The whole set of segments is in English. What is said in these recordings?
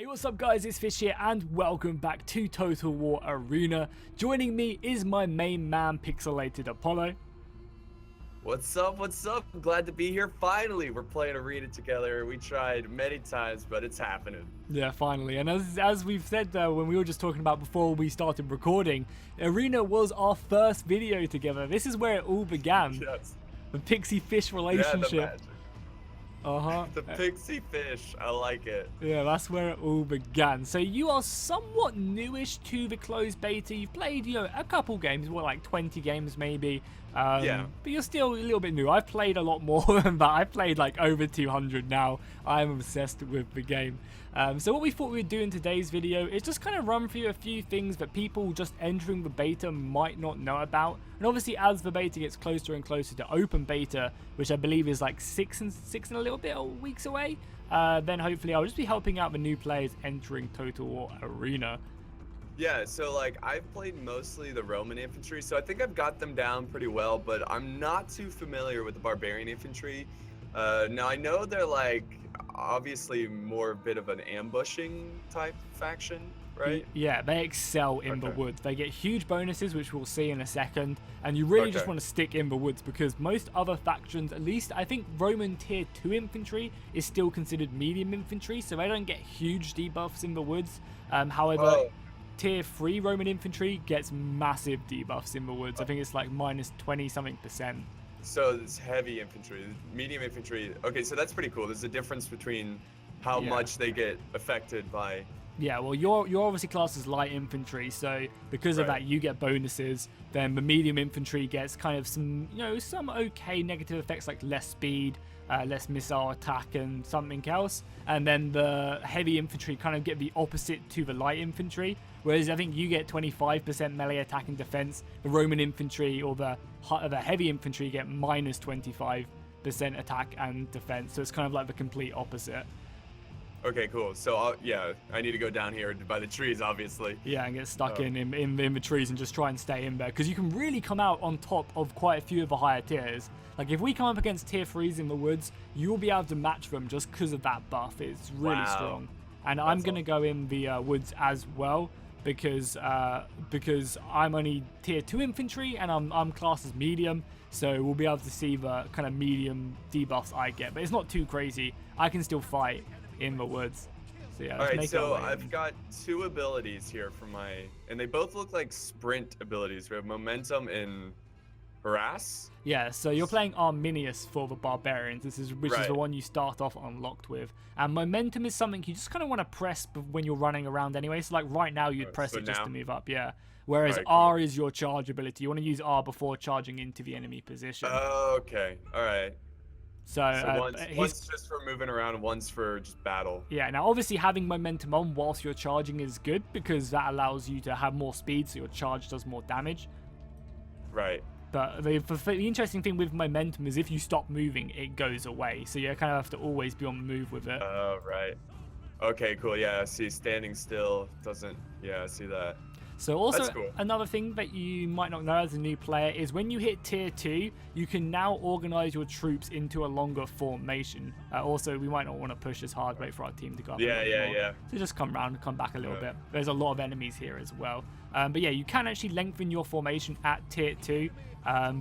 What's up guys, it's Fish here and welcome back to Total War Arena. Joining me is my main man, Pixelated Apollo. What's up, I'm glad to be here. Finally, we're playing Arena together. We tried many times, but it's happening. Yeah, finally. And as we've said when we were just talking about before we started recording, Arena was our first video together. This is where it all began. Yes. The Pixie Fish relationship. Yeah, the magic. The Pixie Fish, I like it. Yeah, that's where it all began. So you are somewhat newish to the closed beta. You've played, a couple games, like 20 games maybe. Yeah. But you're still a little bit new. I've played a lot more than that. I've played like over 200 now. I'm obsessed with the game. So what we thought we'd do in today's video is just kind of run through a few things that people just entering the beta might not know about. And obviously as the beta gets closer and closer to open beta, which I believe is like six and a little bit weeks away, then hopefully I'll just be helping out the new players entering Total War Arena. Yeah, so like I've played mostly the Roman infantry, so I think I've got them down pretty well, but I'm not too familiar with the Barbarian Infantry. Now I know they're like obviously more a bit of an ambushing type faction, right? Yeah, they excel in the woods. They get huge bonuses, which we'll see in a second, and you really just want to stick in the woods because most other factions, at least I think Roman tier 2 infantry is still considered medium infantry, so they don't get huge debuffs in the woods. However, tier 3 Roman infantry gets massive debuffs in the woods. I think it's like minus 20 something %. So it's heavy infantry, medium infantry. Okay, so that's pretty cool. There's a difference between how much they get affected by. Yeah, well, you're obviously classed as light infantry, so because of that, you get bonuses. Then the medium infantry gets kind of some, some okay negative effects like less speed, less missile attack, and something else. And then the heavy infantry kind of get the opposite to the light infantry. Whereas I think you get 25% melee attack and defense. The Roman infantry or the heavy infantry get minus 25% attack and defense. So it's kind of like the complete opposite. Okay, cool. So I need to go down here by the trees, obviously. Yeah, and get stuck in the trees and just try and stay in there, because you can really come out on top of quite a few of the higher tiers. Like if we come up against tier 3s in the woods, you'll be able to match them just because of that buff. It's really strong. And I'm gonna go in the woods as well, because I'm only tier 2 infantry and I'm classed as medium, so we'll be able to see the kind of medium debuffs I get. But it's not too crazy. I can still fight in the woods. So yeah, alright, so I've got 2 abilities here for and they both look like sprint abilities. We have momentum and harass. Yeah, so you're playing Arminius for the Barbarians. Which is the one you start off unlocked with. And momentum is something you just kind of want to press when you're running around anyway. So like right now you'd press it just to move up, yeah. Whereas R is your charge ability. You want to use R before charging into the enemy position. Oh, okay. Alright. So one's just for moving around and one's for just battle. Yeah, now obviously having momentum on whilst you're charging is good, because that allows you to have more speed, so your charge does more damage. Right. But the interesting thing with momentum is if you stop moving, it goes away. So you kind of have to always be on the move with it. Oh, right. Okay, cool. Yeah, see, standing still doesn't... Yeah, I see that. So also another thing that you might not know as a new player is when you hit tier 2, you can now organize your troops into a longer formation. Also, we might not want to push as hard, wait for our team to go up. Yeah. So just come around and come back a little bit. There's a lot of enemies here as well. But yeah, you can actually lengthen your formation at tier 2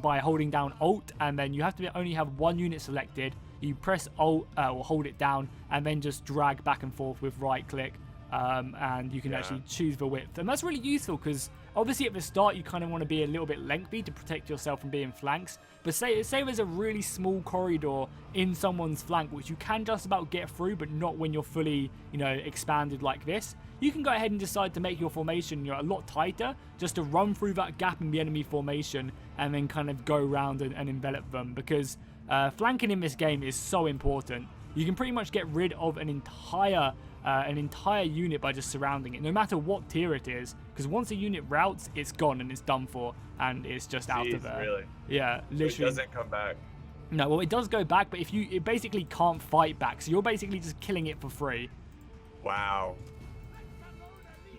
by holding down Alt, and then you have to only have 1 unit selected. You press Alt or hold it down, and then just drag back and forth with right click. And you can actually choose the width, and that's really useful because obviously at the start you kind of want to be a little bit lengthy to protect yourself from being flanks. But say there's a really small corridor in someone's flank which you can just about get through, but not when you're fully expanded like this. You can go ahead and decide to make your formation a lot tighter, just to run through that gap in the enemy formation and then kind of go around and envelop them, because flanking in this game is so important. You can pretty much get rid of an entire unit by just surrounding it, no matter what tier it is, because once a unit routes, it's gone and it's done for, and it's just out of there. Really? Yeah, literally. So it doesn't come back. No, well, it does go back, but it basically can't fight back, so you're basically just killing it for free. Wow.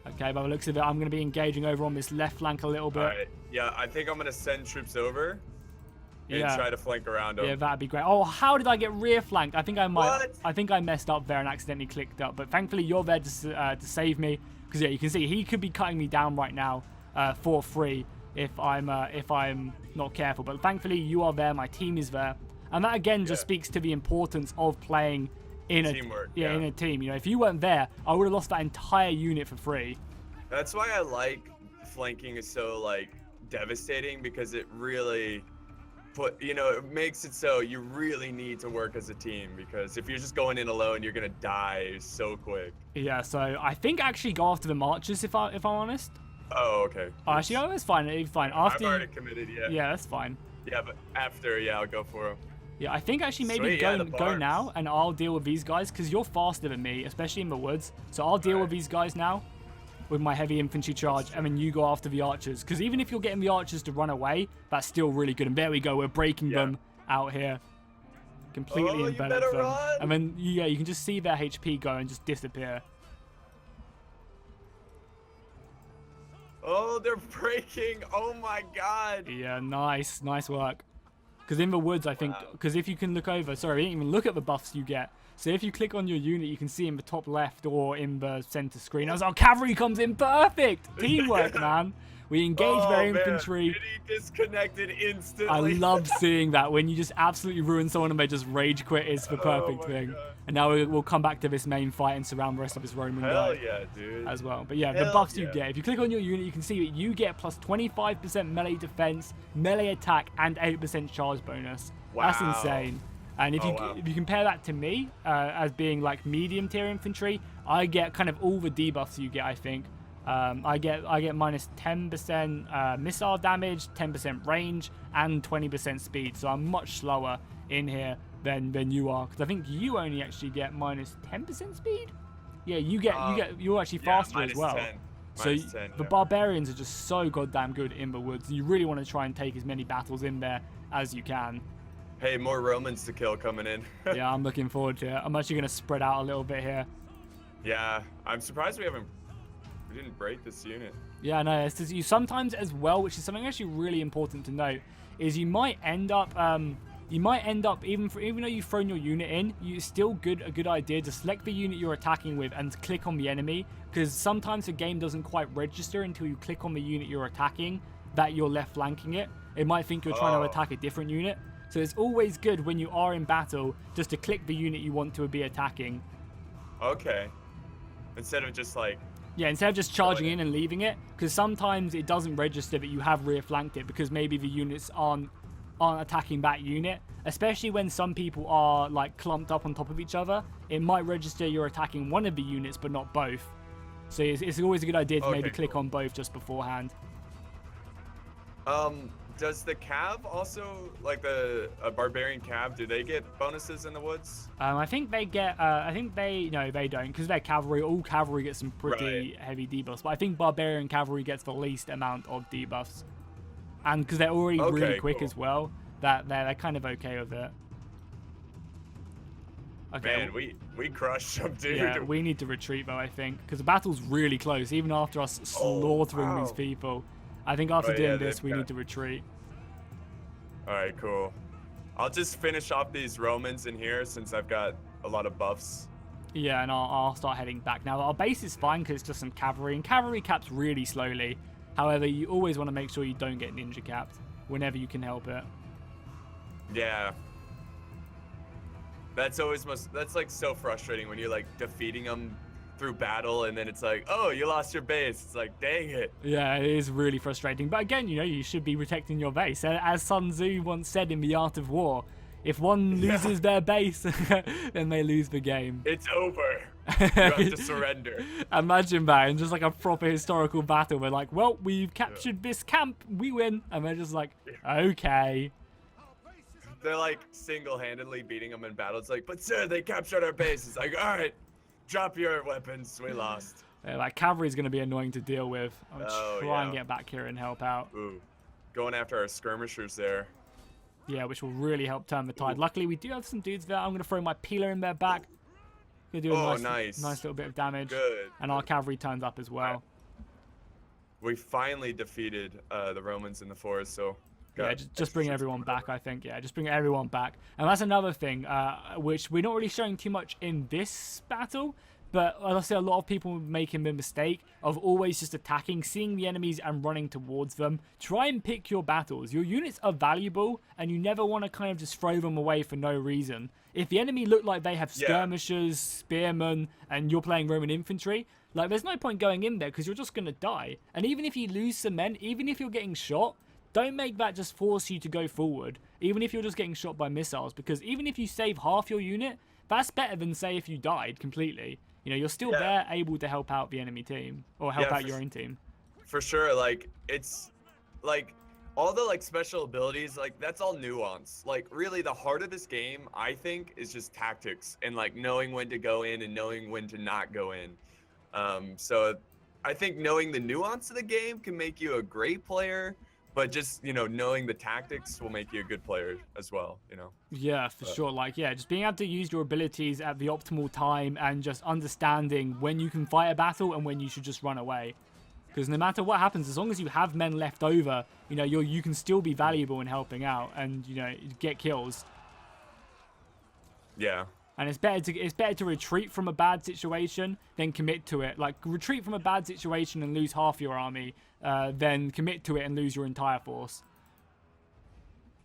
Okay, by the looks of it, I'm going to be engaging over on this left flank a little bit. Alright, yeah, I think I'm going to send troops over. and try to flank around them. Yeah, that'd be great. Oh, how did I get rear flanked? I think I might. What? I think I messed up there and accidentally clicked up. But thankfully, you're there to save me. Because yeah, you can see he could be cutting me down right now for free if I'm not careful. But thankfully, you are there. My team is there, and that again just speaks to the importance of playing in Teamwork, in a team. You know, if you weren't there, I would have lost that entire unit for free. That's why I like flanking is so like devastating, because it really it makes it so you really need to work as a team, because if you're just going in alone, you're gonna die so quick. Yeah, so I think actually go after the marchers if I'm honest. Oh, okay. Actually, oh, that's fine. It's fine. After I've already committed, yeah. Yeah, that's fine. Yeah, but after, I'll go for him. Yeah, I think actually maybe Sweet, go now, and I'll deal with these guys, because you're faster than me, especially in the woods. So I'll deal with these guys now with my heavy infantry charge, and then you go after the archers. Because even if you're getting the archers to run away, that's still really good. And there we go, we're breaking them out here. Completely envelop them. Run. And then, yeah, you can just see their HP go and just disappear. Oh, they're breaking. Oh my god. Yeah, nice work. Because in the woods, I think, because if you can look over, sorry, I didn't even look at the buffs you get. So if you click on your unit, you can see in the top left or in the center screen. I was like, cavalry comes in, perfect! Teamwork, man. We engage their infantry. And he disconnected instantly. I love seeing that when you just absolutely ruin someone and they just rage quit is the perfect thing. God. And now we'll come back to this main fight and surround the rest of this Roman Hell guy yeah, dude. as well. But yeah, the buffs you get. If you click on your unit, you can see that you get plus 25% melee defense, melee attack, and 8% charge bonus. Wow. That's insane. And if you compare that to me as being like medium tier infantry, I get kind of all the debuffs you get, I think. I get minus 10% missile damage, 10% range, and 20% speed. So I'm much slower in here than you are, because I think you only actually get minus 10% speed. Yeah, you're actually faster as well. 10. So 10, the barbarians are just so goddamn good in the woods. You really want to try and take as many battles in there as you can. Hey, more Romans to kill coming in. Yeah, I'm looking forward to it. I'm actually going to spread out a little bit here. Yeah, I'm surprised we didn't break this unit. Yeah, no, it's just, you sometimes as well, which is something actually really important to note, is you might end up even though you've thrown your unit in, it's still a good idea to select the unit you're attacking with and click on the enemy, because sometimes the game doesn't quite register until you click on the unit you're attacking that you're left flanking it. It might think you're trying to attack a different unit. So it's always good when you are in battle just to click the unit you want to be attacking. Okay. Instead of just like... Yeah, instead of just charging in and leaving it, because sometimes it doesn't register that you have rear flanked it, because maybe the units aren't attacking that unit. Especially when some people are like clumped up on top of each other, it might register you're attacking one of the units but not both. So it's always a good idea to maybe click on both just beforehand. Does the cav also, like a barbarian cav, do they get bonuses in the woods? I think they get, no, they don't, because they're cavalry. All cavalry get some pretty heavy debuffs, but I think barbarian cavalry gets the least amount of debuffs. And because they're already really quick as well, that they're kind of okay with it. Okay. Man, we crushed them, dude. Yeah, we need to retreat though, I think, because the battle's really close, even after us slaughtering these people. I think after doing this, we need to retreat. Alright, cool. I'll just finish off these Romans in here since I've got a lot of buffs. Yeah, and I'll start heading back. Now, our base is fine because it's just some cavalry, and cavalry caps really slowly. However, you always want to make sure you don't get ninja capped whenever you can help it. Yeah. That's like so frustrating when you're like defeating them through battle and then it's like, oh, you lost your base. It's like, dang it. Yeah, it is really frustrating. But again, you should be protecting your base. As Sun Tzu once said in The Art of War, if one loses their base, then they lose the game. It's over. You have to surrender. Imagine that in just like a proper historical battle. We're like, well, we've captured this camp. We win. And they're just like, okay. They're like single-handedly beating them in battle. It's like, but sir, they captured our base. It's like, all right, drop your weapons. We lost. Yeah, like cavalry is going to be annoying to deal with. I'll try and get back here and help out. Ooh, going after our skirmishers there. Yeah, which will really help turn the tide. Luckily, we do have some dudes there. I'm going to throw my peeler in their back. Going to do a nice little bit of damage. Good. And our cavalry turns up as well. We finally defeated the Romans in the forest, so Yeah, just bring everyone back, I think. Yeah, just bring everyone back. And that's another thing, which we're not really showing too much in this battle. But I see a lot of people making the mistake of always just attacking, seeing the enemies and running towards them. Try and pick your battles. Your units are valuable, and you never want to kind of just throw them away for no reason. If the enemy look like they have skirmishers, spearmen, and you're playing Roman infantry, like there's no point going in there because you're just going to die. And even if you lose some men, even if you're getting shot, don't make that just force you to go forward, even if you're just getting shot by missiles, because even if you save half your unit, that's better than, say, if you died completely. You know, you're still there able to help out the enemy team or help out your own team. For sure. Like, it's like all the like special abilities, like that's all nuance. Like really the heart of this game, I think, is just tactics and like knowing when to go in and knowing when to not go in. So I think knowing the nuance of the game can make you a great player, but just, you know, knowing the tactics will make you a good player as well, you know? Yeah, for sure. Like, yeah, just being able to use your abilities at the optimal time and just understanding when you can fight a battle and when you should just run away. Because no matter what happens, as long as you have men left over, you know, you can still be valuable in helping out and, you know, get kills. Yeah. And it's better to retreat from a bad situation than commit to it. Like, retreat from a bad situation and lose half your army, than commit to it and lose your entire force.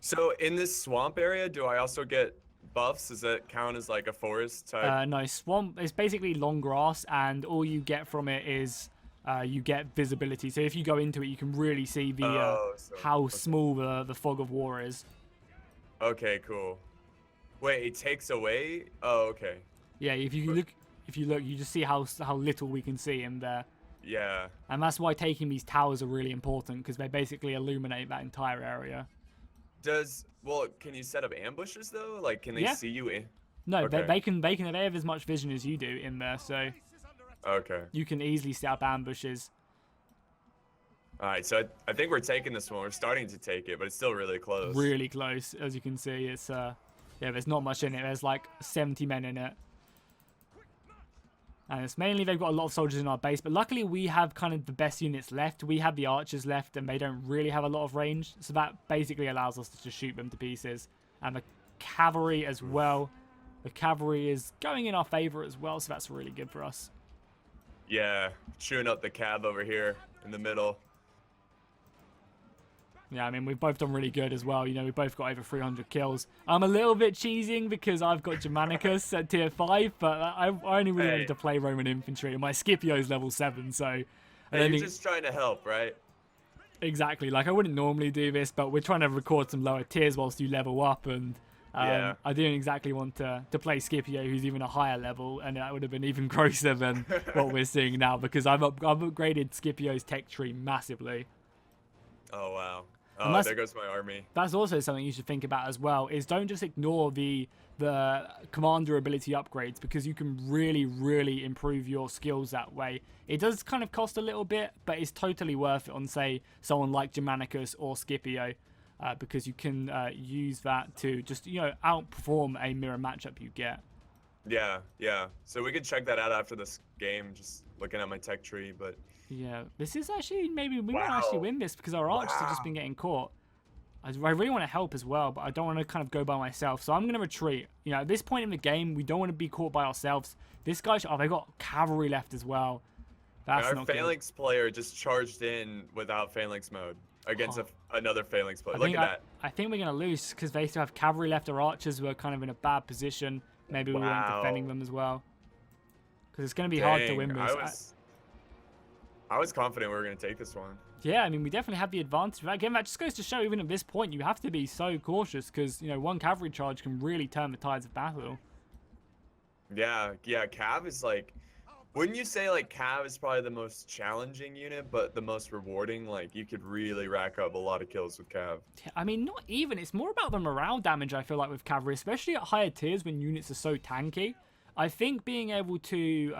So in this swamp area, do I also get buffs? Does that count as like a forest type? No, swamp is basically long grass, and all you get from it is you get visibility. So if you go into it, you can really see the how small the fog of war is. Okay, cool. Wait, it takes away? Oh, okay. Yeah, if you look, you just see how little we can see in there. Yeah. And that's why taking these towers are really important, because they basically illuminate that entire area. Well, can you set up ambushes though? Like, can they see you in? No, okay. they have as much vision as you do in there, so okay. You can easily set up ambushes. All right, so I think we're taking this one. We're starting to take it, but it's still really close. Really close, as you can see. It's yeah, there's not much in it. There's like 70 men in it. And it's mainly they've got a lot of soldiers in our base, but luckily we have kind of the best units left. We have the archers left, and they don't really have a lot of range, so that basically allows us to just shoot them to pieces. And the cavalry as well. The cavalry is going in our favor as well, so that's really good for us. Yeah, chewing up the cab over here in the middle. Yeah, I mean, we've both done really good as well. You know, we both got over 300 kills. I'm a little bit cheesing because I've got Germanicus at tier 5, but I only really wanted to play Roman Infantry, and my Scipio's level 7, so... You're just trying to help, right? Exactly. Like, I wouldn't normally do this, but we're trying to record some lower tiers whilst you level up, and I didn't exactly want to play Scipio, who's even a higher level, and that would have been even grosser than what we're seeing now, because I've upgraded Scipio's tech tree massively. Oh, wow. Oh, there goes my army. That's also something you should think about as well, is don't just ignore the commander ability upgrades, because you can really improve your skills that way. It does kind of cost a little bit, but it's totally worth it on, say, someone like Germanicus or Scipio, because you can use that to just, you know, outperform a mirror matchup you get. Yeah. So we could check that out after this game, just looking at my tech tree, but... Yeah, this is actually, maybe we might actually win this, because our archers have just been getting caught. I really want to help as well, but I don't want to kind of go by myself, so I'm going to retreat. You know, at this point in the game, we don't want to be caught by ourselves. This guy, they got cavalry left as well. That's our phalanx player just charged in without phalanx mode against another phalanx player. Look at that. I think we're going to lose, because they still have cavalry left. Our archers were kind of in a bad position. Maybe we weren't defending them as well. Because it's going to be hard to win this. I was confident we were going to take this one. Yeah, I mean, we definitely have the advantage. Again, that just goes to show, even at this point, you have to be so cautious, because, you know, one cavalry charge can really turn the tides of battle. Yeah, Cav is like... Wouldn't you say, like, Cav is probably the most challenging unit, but the most rewarding? Like, you could really rack up a lot of kills with Cav. I mean, not even. It's more about the morale damage, I feel like, with cavalry, especially at higher tiers when units are so tanky. I think being able to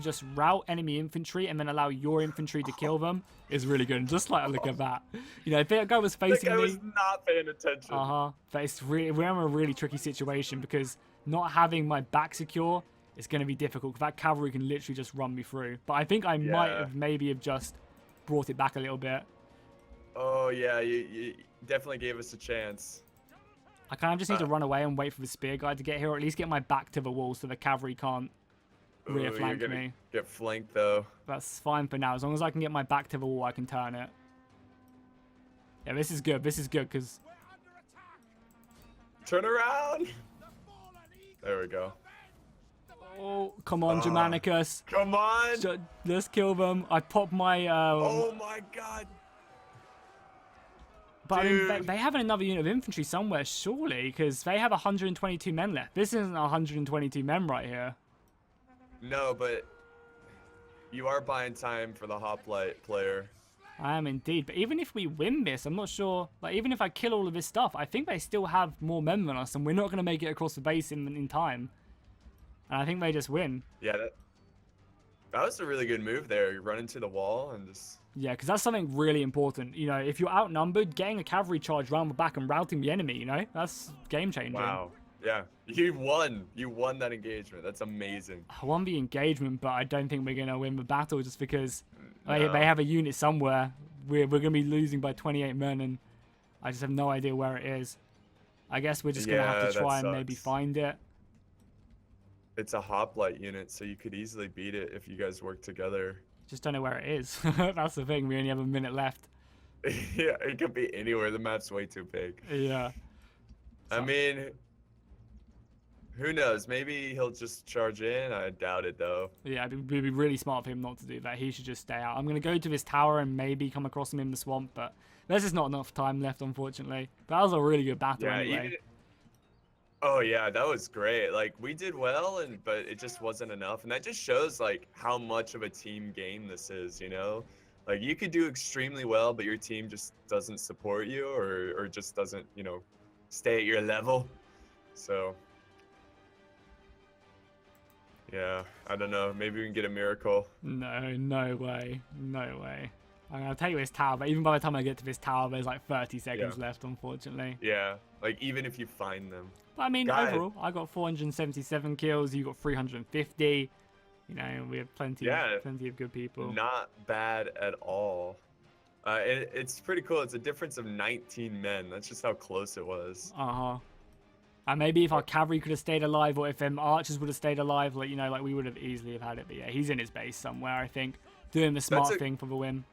just rout enemy infantry and then allow your infantry to kill them is really good. And just like, look at that. You know, if that guy was facing me... That guy was not paying attention. But we're in a really tricky situation, because not having my back secure is going to be difficult, because that cavalry can literally just run me through. But I think I might have maybe just brought it back a little bit. Oh, yeah. definitely gave us a chance. I kind of just need to run away and wait for the spear guy to get here, or at least get my back to the wall so the cavalry can't rear flank you're gonna me. get flanked though. That's fine for now. As long as I can get my back to the wall, I can turn it. Yeah, this is good. This is good because... Turn around! There we go. Oh, come on, Germanicus. Come on! Let's kill them. I popped my... Oh my god! But I mean, they have another unit of infantry somewhere, surely, because they have 122 men left. This isn't 122 men right here. No, but you are buying time for the hoplite player. I am indeed. But even if we win this, I'm not sure. Like, even if I kill all of this stuff, I think they still have more men than us, and we're not going to make it across the base in time. And I think they just win. Yeah, that was a really good move there. You run into the wall and just... Yeah, because that's something really important. You know, if you're outnumbered, getting a cavalry charge round the back and routing the enemy, you know, that's game changing. Wow. Yeah, you won. You won that engagement. That's amazing. I won the engagement, but I don't think we're going to win the battle just because No. they have a unit somewhere. We're going to be losing by 28 men, and I just have no idea where it is. I guess we're just going to have to that try and maybe sucks. find it. It's a hoplite unit, so you could easily beat it if you guys work together. Just don't know where it is. That's the thing. We only have a minute left. Yeah, it could be anywhere. The map's way too big. Yeah. I mean, who knows? Maybe he'll just charge in. I doubt it, though. Yeah, it'd be really smart for him not to do that. He should just stay out. I'm going to go to this tower and maybe come across him in the swamp, but there's just not enough time left, unfortunately. But that was a really good battle anyway. Oh, yeah, that was great. Like, we did well, but it just wasn't enough. And that just shows, like, how much of a team game this is, you know? Like, you could do extremely well, but your team just doesn't support you or just doesn't, you know, stay at your level. So... yeah, I don't know. Maybe we can get a miracle. No way. No way. I'm going to take this tower, but even by the time I get to this tower, there's like 30 seconds left, unfortunately. Yeah, like even if you find them. But I mean, overall, I got 477 kills, you got 350. You know, we have plenty of good people. Not bad at all. It's pretty cool. It's a difference of 19 men. That's just how close it was. Uh-huh. And maybe if our cavalry could have stayed alive, or if them archers would have stayed alive, like, you know, like we would have easily have had it. But yeah, he's in his base somewhere, I think, doing the smart thing for the win.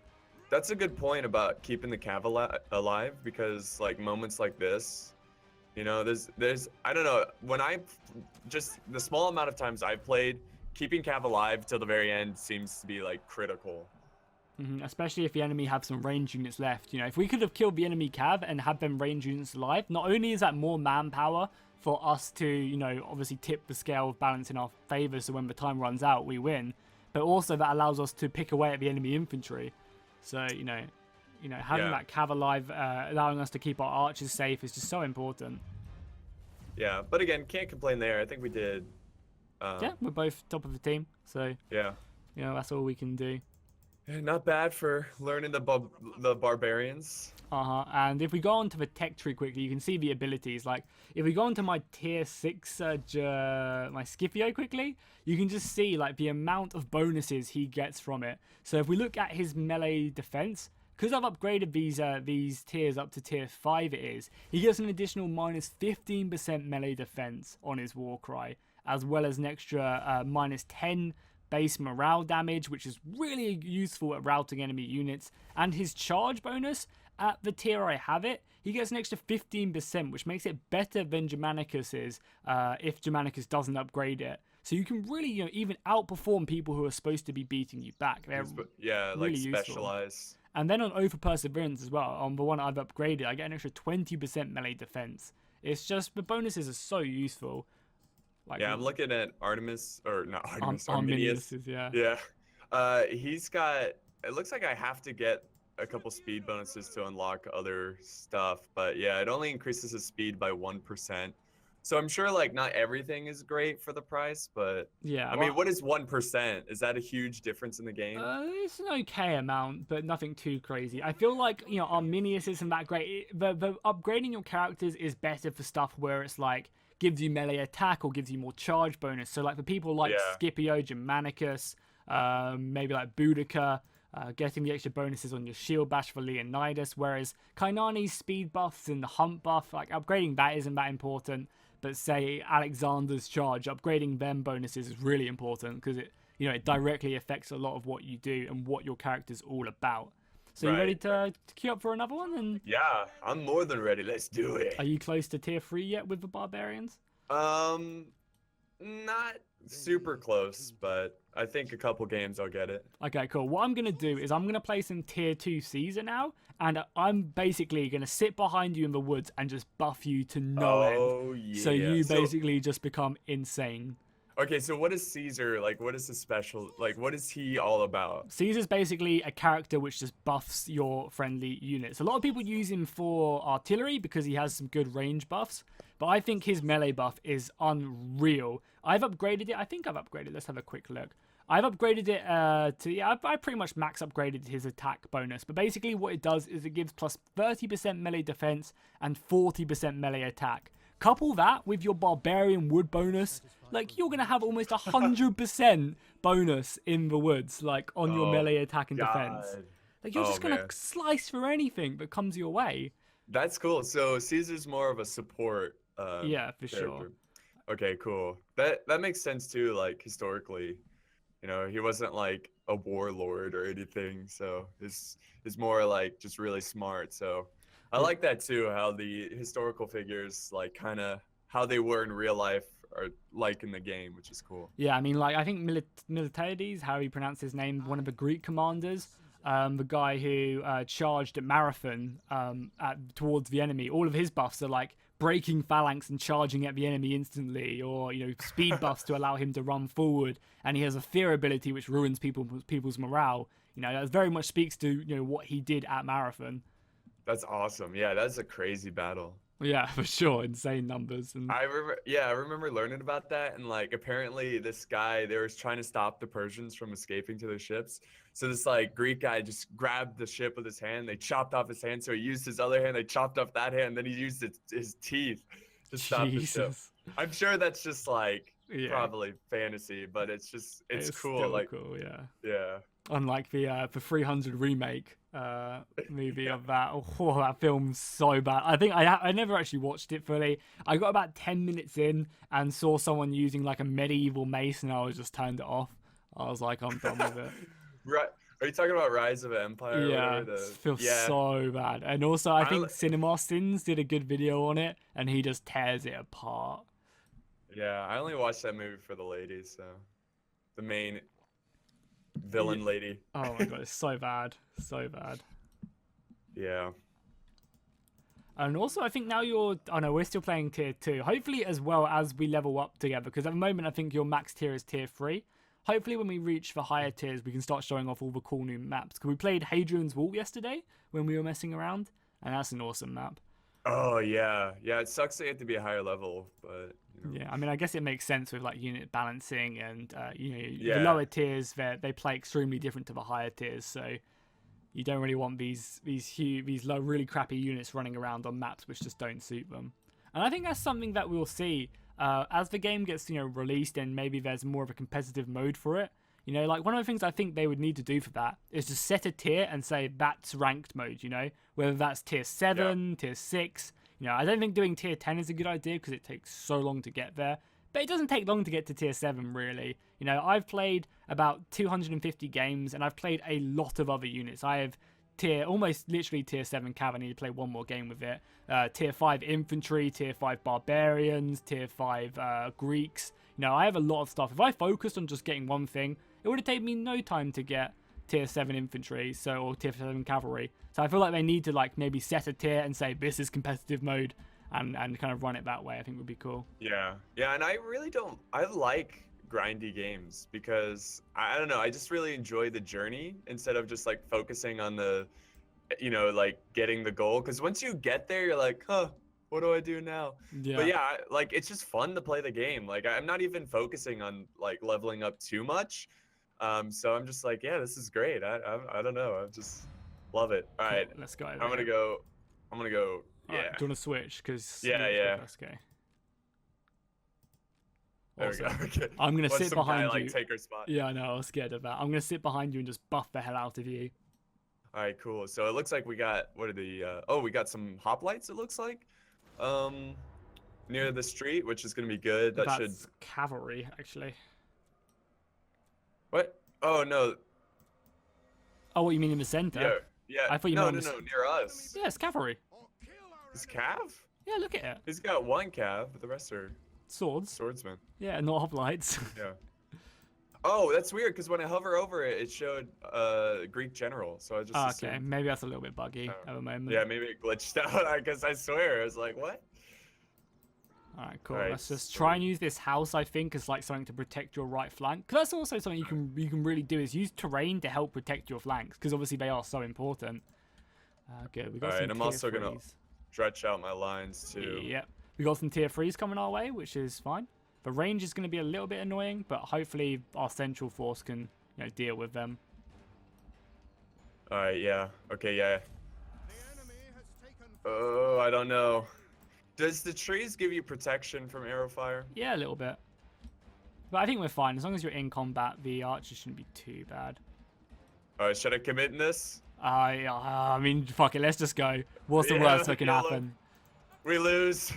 That's a good point about keeping the cav alive, because like moments like this, you know, there's I don't know, when just the small amount of times I've played, keeping cav alive till the very end seems to be like critical. Especially if the enemy have some range units left. You know, if we could have killed the enemy cav and had them range units alive, not only is that more manpower for us to, you know, obviously tip the scale of balance in our favor, so when the time runs out, we win. But also that allows us to pick away at the enemy infantry. So, you know, having that cav alive, allowing us to keep our archers safe is just so important. Yeah, but again, can't complain there. I think we did. Yeah, we're both top of the team. So, yeah, you know, that's all we can do. Not bad for learning the barbarians. And if we go on to the tech tree quickly, you can see the abilities. Like, if we go on to my tier 6, my Scipio quickly, you can just see, like, the amount of bonuses he gets from it. So if we look at his melee defense, because I've upgraded these tiers up to tier 5 it is, he gets an additional minus 15% melee defense on his Warcry, as well as an extra minus 10 base morale damage, which is really useful at routing enemy units. And his charge bonus, at the tier I have it, he gets an extra 15%, which makes it better than Germanicus's if Germanicus doesn't upgrade it. So you can really, you know, even outperform people who are supposed to be beating you back. They're really like specialize. And then on Over Perseverance as well, on the one I've upgraded, I get an extra 20% melee defense. It's just, the bonuses are so useful. Like, yeah, I'm looking at Artemis, or not Artemis, Arminius. Yeah. He's got, it looks like I have to get a couple speed bonuses to unlock other stuff, but yeah, it only increases his speed by 1%. So I'm sure like not everything is great for the price, but yeah. I mean, what is 1%? Is that a huge difference in the game? It's an okay amount, but nothing too crazy. I feel like, you know, Arminius isn't that great. The upgrading your characters is better for stuff where it's like, gives you melee attack or gives you more charge bonus. So like for people like Scipio, Germanicus, maybe like Boudicca, getting the extra bonuses on your shield bash for Leonidas, whereas Kainani's speed buffs and the hump buff, like upgrading that isn't that important, but say Alexander's charge, upgrading them bonuses is really important because it directly affects a lot of what you do and what your character's all about. So you ready to queue up for another one? And yeah, I'm more than ready. Let's do it. are you close to tier 3 yet with the Barbarians? Not super close, but I think a couple games I'll get it. Okay, cool. What I'm going to do is I'm going to play some tier 2 Caesar now, and I'm basically going to sit behind you in the woods and just buff you to no end. Yeah. So you basically just become insane. Okay, so what is Caesar, like, what is his special, like, what is he all about? Caesar's basically a character which just buffs your friendly units. A lot of people use him for artillery because he has some good range buffs, but I think his melee buff is unreal. I've upgraded it. I think I've upgraded. Let's have a quick look. I've upgraded it I pretty much max upgraded his attack bonus, but basically what it does is it gives plus 30% melee defense and 40% melee attack. Couple that with your Barbarian wood bonus, like you're going to have almost 100% bonus in the woods, like on your melee attack and defense. Like you're just going to slice through anything that comes your way. That's cool. So Caesar's more of a support yeah, for character. sure. Okay, cool. That makes sense too, like historically. He wasn't like a warlord or anything, so it's more like just really smart. So I like that too, how the historical figures, like kind of how they were in real life are like in the game, which is cool. Yeah, I mean, like I think Miltiades, how he pronounced his name, one of the Greek commanders, the guy who charged at Marathon towards the enemy, all of his buffs are like breaking phalanx and charging at the enemy instantly, or speed buffs to allow him to run forward, and he has a fear ability which ruins people's morale. That very much speaks to what he did at Marathon. That's awesome. Yeah, that's a crazy battle. Yeah, for sure. Insane numbers. And I remember learning about that, and like apparently this guy, they were trying to stop the Persians from escaping to their ships. So this like Greek guy just grabbed the ship with his hand, they chopped off his hand, so he used his other hand, they chopped off that hand, then he used his teeth to stop the ship. I'm sure that's just like probably fantasy, but it's cool. Still like cool, yeah. Yeah. Unlike the 300 remake movie of that. Oh, that film's so bad. I think I never actually watched it fully. I got about 10 minutes in and saw someone using like a medieval mace, and I was just turned it off. I was like, I'm done with it. Right. Are you talking about Rise of Empire? Yeah, it feels so bad. And also, I think CinemaSins did a good video on it, and he just tears it apart. Yeah, I only watched that movie for the ladies, so the main villain lady. Oh my god, it's so bad. So bad. Yeah. And also, I think now we're still playing tier 2. Hopefully as well as we level up together, because at the moment I think your max tier is tier 3. Hopefully when we reach the higher tiers, we can start showing off all the cool new maps. Because we played Hadrian's Wall yesterday when we were messing around, and that's an awesome map. Oh yeah. Yeah, it sucks they have to be a higher level, but yeah, I mean, I guess it makes sense with like unit balancing and the lower tiers they play extremely different to the higher tiers, so you don't really want these low, really crappy units running around on maps which just don't suit them. And I think that's something that we'll see as the game gets released, and maybe there's more of a competitive mode for it. Like one of the things I think they would need to do for that is to set a tier and say that's ranked mode. Whether that's tier 7, tier 6. I don't think doing tier 10 is a good idea because it takes so long to get there. But it doesn't take long to get to tier 7, really. I've played about 250 games, and I've played a lot of other units. I have almost literally tier 7 cav. I need to play one more game with it. Tier 5 infantry, tier 5 barbarians, tier 5 Greeks. I have a lot of stuff. If I focused on just getting one thing, it would have taken me no time to get tier 7 infantry, or tier 7 cavalry. So I feel like they need to maybe set a tier and say this is competitive mode, and kind of run it that way. I think would be cool. Yeah, and I like grindy games because I don't know, I just really enjoy the journey instead of just like focusing on the like getting the goal, because once you get there you're like, what do I do now? Yeah. But yeah, like it's just fun to play the game. Like I'm not even focusing on like leveling up too much. So I'm just like, yeah, this is great. I don't know. I just love it. All right, let's go. I'm gonna go. Yeah. Right, do you want to switch? Because yeah. Let's go. There we go. Awesome. Okay. I'm gonna Let sit some guy, behind like, you. take her spot. Yeah, I know. I was scared of that. I'm gonna sit behind you and just buff the hell out of you. All right, cool. So it looks like we got what are the? Oh, we got some hoplites. It looks like, near the street, which is gonna be good. That should. That's cavalry, actually. What? Oh no. Oh, what you mean in the center? Yeah. Yeah. I thought you no, meant no, no, near us. Yeah, it's cavalry. Is Cav? Yeah, look at it. He's got one Cav, but the rest are Swords. swordsmen. Yeah, not hoplites. Yeah. Oh, that's weird because when I hover over it, it showed Greek general. So I just Okay, assumed. maybe that's a little bit buggy at the moment. Yeah, maybe it glitched out. I guess I swear I was like, what? Alright, cool. Alright, Let's just so- try and use this house, I think, as like something to protect your right flank. Because that's also something you can really do is use terrain to help protect your flanks. Because obviously they are so important. Good. We got Alright, some I'm tier also gonna 3s. stretch out my lines too. Yep. We got some tier 3s coming our way, which is fine. The range is going to be a little bit annoying, but hopefully our central force can, deal with them. Alright, yeah. Okay, yeah. Oh, I don't know. Does the trees give you protection from arrow fire? Yeah, a little bit. But I think we're fine. As long as you're in combat, the archers shouldn't be too bad. Alright, should I commit in this? I mean, fuck it. Let's just go. What's the Yeah, worst that can yeah, happen? We lose.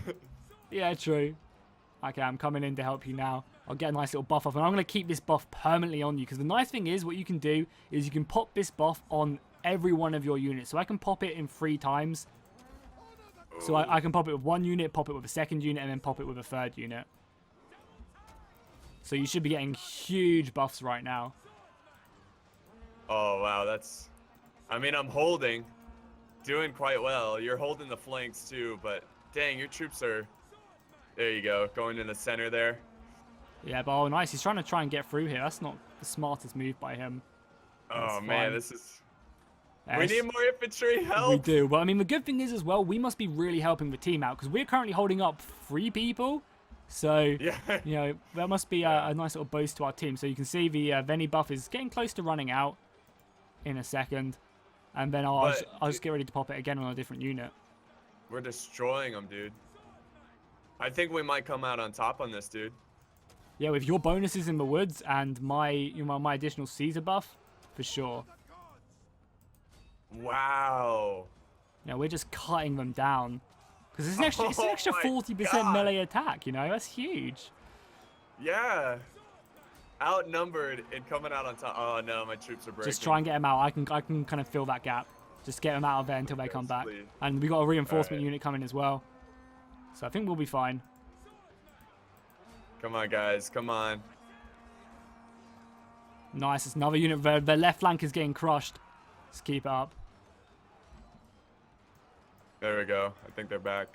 Yeah, true. Okay, I'm coming in to help you now. I'll get a nice little buff off, and I'm going to keep this buff permanently on you, because the nice thing is, what you can do is you can pop this buff on every one of your units. So I can pop it in 3 times. So I can pop it with 1 unit, pop it with a 2nd unit, and then pop it with a 3rd unit. So you should be getting huge buffs right now. Oh, wow, that's... I mean, I'm holding. Doing quite well. You're holding the flanks too, but dang, your troops are... There you go, going in the center there. Yeah, but oh, nice. He's trying to get through here. That's not the smartest move by him. Oh, That's man, fine. this is... Yeah, We it's- need more infantry help! We do, but I mean, the good thing is as well, we must be really helping the team out, because we're currently holding up 3 people. So, Yeah. that must be a nice little boost to our team. So you can see the Veni buff is getting close to running out in a second. And then I'll just get ready to pop it again on a different unit. We're destroying them, dude. I think we might come out on top on this, dude. Yeah, with your bonuses in the woods and my my additional Caesar buff, for sure. Wow. Yeah, we're just cutting them down. Because it's an extra Oh my 40% God. melee attack, that's huge. Yeah. Outnumbered and coming out on top. Oh, no, my troops are breaking. Just try and get them out. I can kind of fill that gap. Just get them out of there until they come back. Please. And we got a reinforcement Alright. unit coming as well. So I think we'll be fine. Come on, guys. Come on. Nice. It's another unit. Their left flank is getting crushed. Just keep it up. There we go. I think they're back.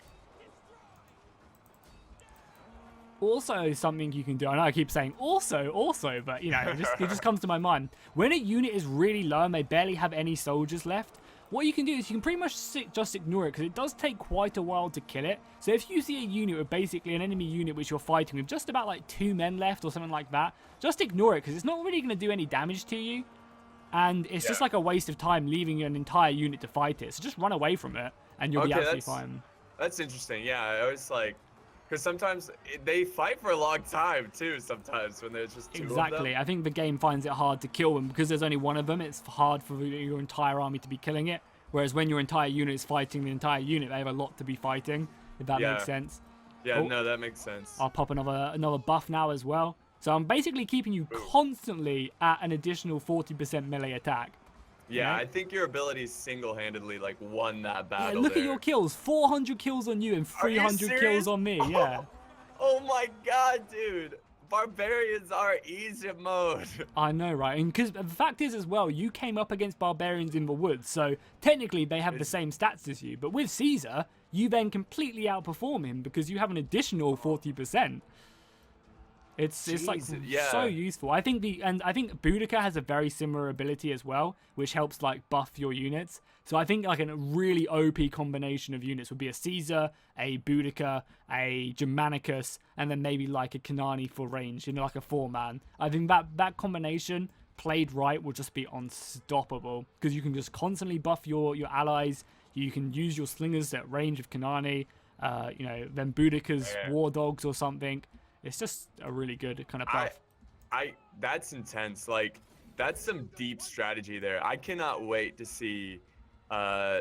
Also, something you can do. I know I keep saying also, but it just comes to my mind. When a unit is really low and they barely have any soldiers left, what you can do is you can pretty much just ignore it, because it does take quite a while to kill it. So if you see a unit with basically an enemy unit which you're fighting with just about like 2 men left or something like that, just ignore it, because it's not really going to do any damage to you. And it's just like a waste of time leaving an entire unit to fight it. So just run away from it and you'll be absolutely fine. That's interesting. Yeah, I was like... Because sometimes they fight for a long time, too, sometimes, when there's just 2 of them. Exactly. I think the game finds it hard to kill them, because there's only one of them. It's hard for your entire army to be killing it. Whereas when your entire unit is fighting the entire unit, they have a lot to be fighting, if that makes sense. Yeah, Oh. no, that makes sense. I'll pop another buff now as well. So I'm basically keeping you constantly at an additional 40% melee attack. Yeah, Right? I think your abilities single-handedly, like, won that Yeah, battle look at your kills. 400 kills on you and Are you 300 serious? kills on me. Yeah. Oh my god, dude. Barbarians are easy mode. I know, right? And because the fact is as well, you came up against barbarians in the woods, so technically they have the same stats as you. But with Caesar, you then completely outperform him because you have an additional 40%. It's like yeah. so useful. I think Boudicca has a very similar ability as well, which helps like buff your units. So I think like a really OP combination of units would be a Caesar, a Boudicca, a Germanicus, and then maybe like a Kanani for range, like a 4-man. I think that combination played right will just be unstoppable, because you can just constantly buff your allies. You can use your slingers at range of Kanani, then Boudicca's war dogs or something. It's just a really good kind of buff. That's intense. Like, that's some deep strategy there. I cannot wait to see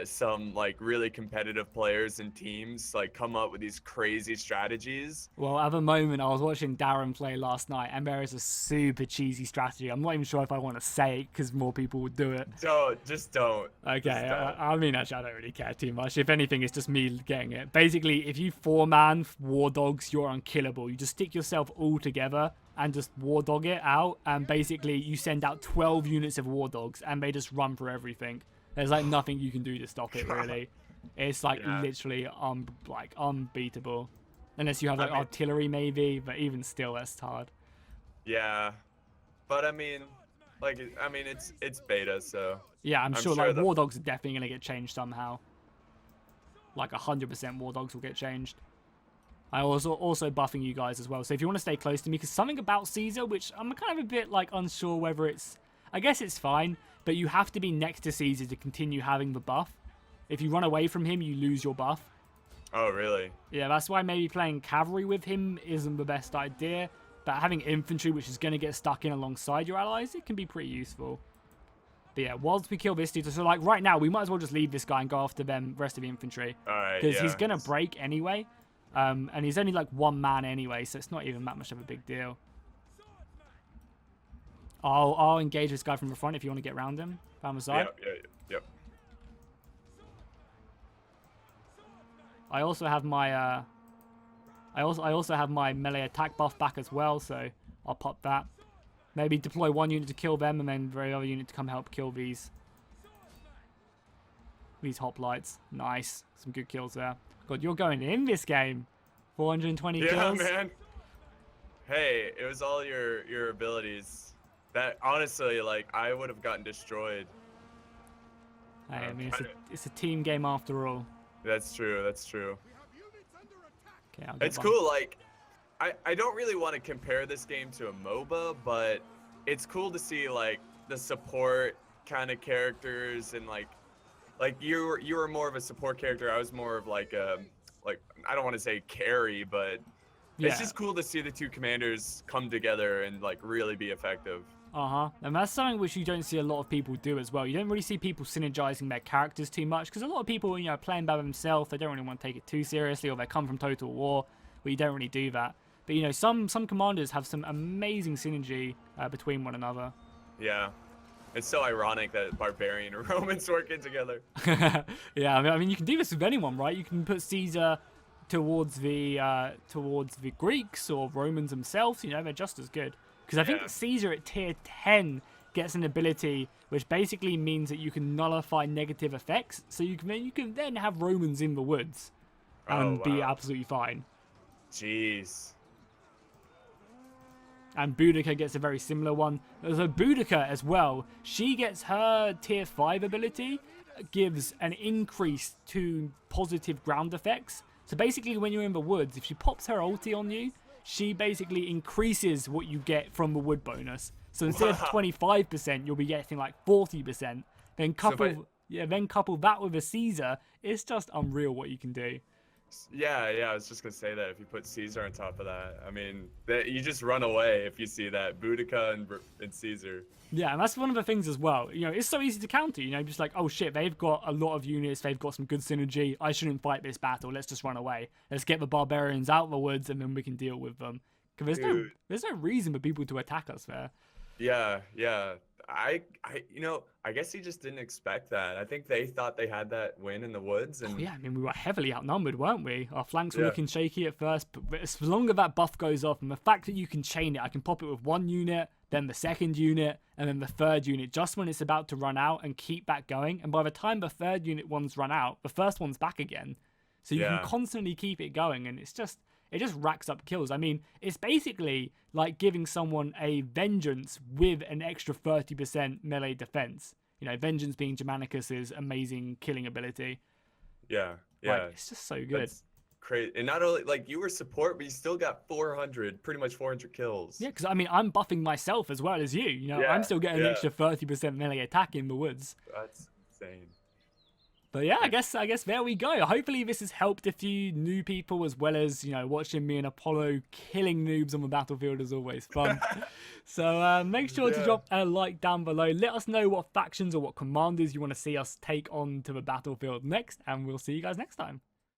some like really competitive players and teams like come up with these crazy strategies. Well, at the moment, I was watching Darren play last night, and there is a super cheesy strategy. I'm not even sure if I want to say it because more people would do it. Just don't. Okay, Just don't. I mean, actually, I don't really care too much. If anything, it's just me getting it. Basically, if you 4-man War Dogs, you're unkillable. You just stick yourself all together and just War Dog it out, and basically you send out 12 units of War Dogs, and they just run through everything. There's like nothing you can do to stop it, really. It's like literally unbeatable. Unless you have like artillery maybe, but even still that's hard. Yeah. But I mean it's beta, so yeah, I'm sure like War Dogs are definitely gonna get changed somehow. Like 100% War Dogs will get changed. I also buffing you guys as well. So if you want to stay close to me, because something about Caesar, which I'm kind of a bit like unsure whether it's, I guess it's fine, but you have to be next to Caesar to continue having the buff. If you run away from him, you lose your buff. Oh, really? Yeah, that's why maybe playing cavalry with him isn't the best idea. But having infantry, which is going to get stuck in alongside your allies, it can be pretty useful. But yeah, whilst we kill this dude, so like right now, we might as well just leave this guy and go after them, rest of the infantry. Alright, because he's going to break anyway. And he's only like 1 man anyway, so it's not even that much of a big deal. I'll engage this guy from the front if you want to get around him. Down the side. Yep. I also have my I also have my melee attack buff back as well, so I'll pop that. Maybe deploy 1 unit to kill them, and then the other unit to come help kill these hoplites. Nice, some good kills there. God, you're going in this game. 420 kills. Yeah, man. Hey, it was all your abilities. That honestly, like, I would have gotten destroyed. Hey, I mean, it's a team game after all. That's true. That's true. Okay, it's cool. Like, I don't really want to compare this game to a MOBA, but it's cool to see like the support kind of characters, and like you were more of a support character. I was more of like a I don't want to say carry, but it's just cool to see the two commanders come together and like really be effective. And that's something which you don't see a lot of people do as well. You don't really see people synergizing their characters too much, because a lot of people, you know, playing by themselves, they don't really want to take it too seriously, or they come from Total War, where you don't really do that. But you know, some commanders have some amazing synergy between one another. Yeah, it's so ironic that Barbarian and Romans working together. Yeah, I mean, you can do this with anyone, right? You can put Caesar towards the Greeks or Romans themselves. You know, they're just as good. Because I think Caesar at tier 10 gets an ability which basically means that you can nullify negative effects. So you can then have Romans in the woods and be absolutely fine. Jeez. And Boudicca gets a very similar one. So Boudicca as well, she gets her tier 5 ability, gives an increase to positive ground effects. So basically when you're in the woods, if she pops her ulti on you, she basically increases what you get from the wood bonus. So instead of 25%, you'll be getting like 40%. Then couple that with a Caesar, it's just unreal what you can do. Yeah, I was just gonna say that if you put Caesar on top of that, I mean, you just run away if you see that Boudicca and Caesar. Yeah, and that's one of the things as well. You know, it's so easy to counter. You know, just like, oh shit, they've got a lot of units, they've got some good synergy. I shouldn't fight this battle. Let's just run away. Let's get the barbarians out of the woods, and then we can deal with them. Because there's no reason for people to attack us there. Yeah. I guess he just didn't expect that. I think they thought they had that win in the woods. And yeah, I mean, we were heavily outnumbered, weren't we? Our flanks were looking shaky at first, but as long as that buff goes off, and the fact that you can chain it, I can pop it with 1 unit, then the 2nd unit, and then the 3rd unit, just when it's about to run out, and keep that going. And by the time the 3rd unit one's run out, the 1st one's back again. So you can constantly keep it going, and it just racks up kills. I mean, it's basically like giving someone a Vengeance with an extra 30% melee defense. You know, Vengeance being Germanicus's amazing killing ability. Yeah. Like, it's just so good. That's crazy. And not only, like, you were support, but you still got pretty much 400 kills. Yeah, because I mean, I'm buffing myself as well as you. You know, I'm still getting an extra 30% melee attack in the woods. That's insane. But yeah, I guess there we go. Hopefully this has helped a few new people, as well as, you know, watching me and Apollo killing noobs on the battlefield is always fun. So make sure to drop a like down below. Let us know what factions or what commanders you want to see us take on to the battlefield next, and we'll see you guys next time.